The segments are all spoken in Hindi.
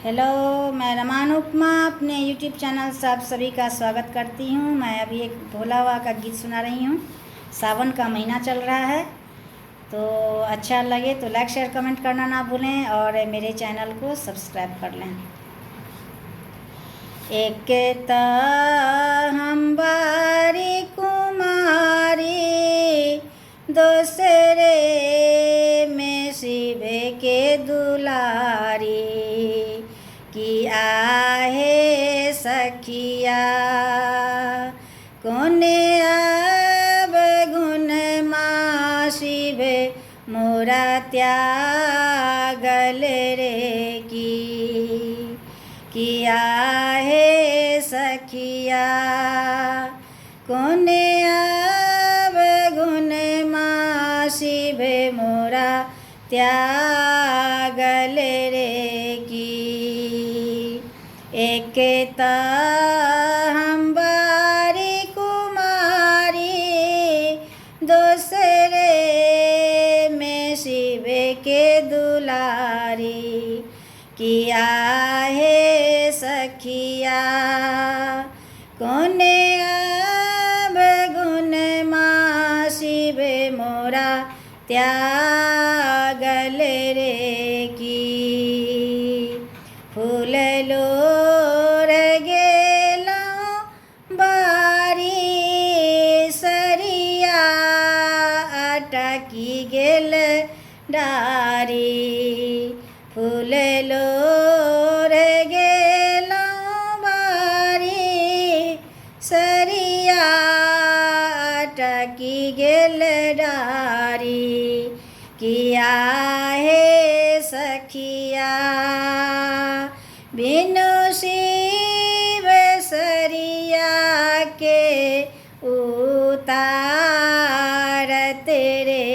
हेलो, मैं रमान उपमा अपने यूट्यूब चैनल से आप सभी का स्वागत करती हूँ। मैं अभी एक भोला बाबा का गीत सुना रही हूँ। सावन का महीना चल रहा है, तो अच्छा लगे तो लाइक शेयर कमेंट करना ना भूलें और मेरे चैनल को सब्सक्राइब कर लें। एक त हम बारी कुमारी, दूसरे में शिव के दुलारी, कि आहे सखिया कोने अब गुण मा शिव मोरा त्यागल रे, कि आहे सखिया कोने अब गुण मा शिव मोरा त्यागल रे, की एक त हम बारी कुमारी, दूसरे में शिव के दुलारी, कि आहे सखिया कोने अब गुण मा शिव मोरा त्यागल रे, की फूल लोर गेलौं बारी सरिया अटकी गेल डारी, फूल लोर गेलौं बारी सरिया अटकी गेल डारी, कि आहे सखिया बिनु शिव सरिया के उतारत रे,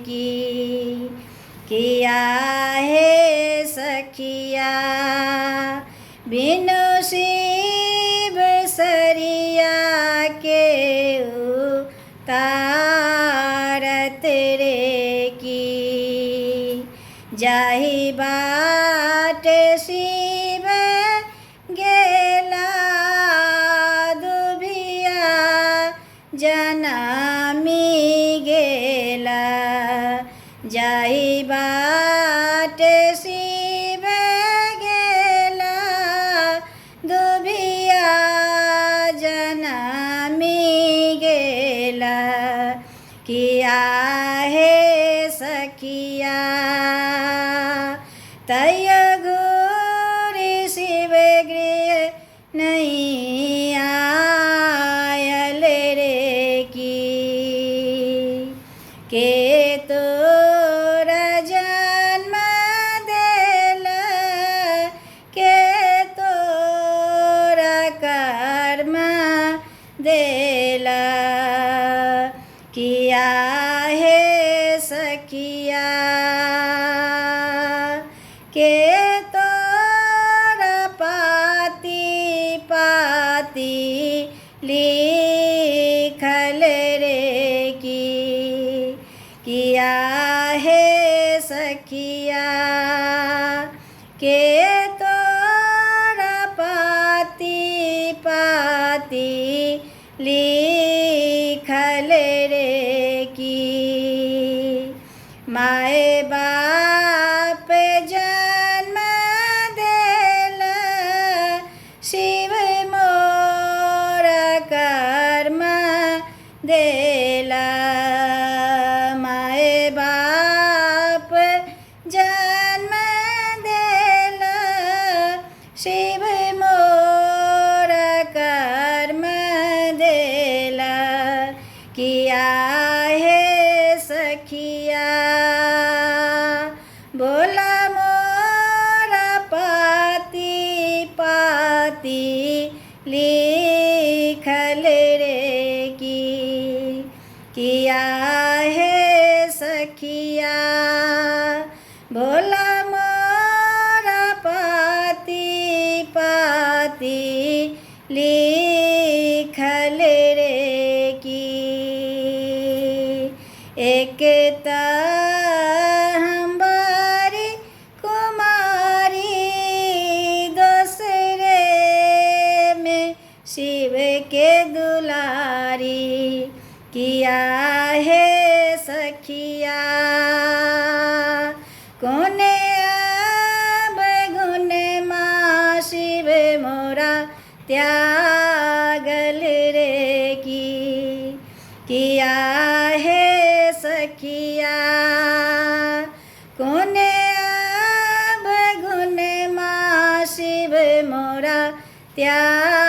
कि आहे सखिया बिनु शिव सरिया के उतारत रे, की जाहि बाट शिव गेला दुभिया जनामी गेला, जाहि बाट शिव गेला दुभिया जनामी गेला, कि आहे सखिया तय घोरी शिव गृह नहीं आयल रे, के तोरा जन्म देला, के तोरा कर्म देला, कि आहे सखिया के तोरा पाती पाती लिखल रे, कि आहे सखिया के तोरा पाती पाती लिखल रे, माए बाप जन्म देला शिव मोरा कर्म देला, माए बाप जन्म देला शिव मोरा कर्म देला, कि आहे सखिया बोला मोरा पाती पाती लिखल रे, कि आहे सखिया भोला मोरा पाती पाती लिखल रे, एक त हम बारी कुमारी, हे सखिया कोने अब गुण माँ शिव मोरा त्यागल रे की किया है सखिया कोने अब गुण माँ शिव मोरा त्यागल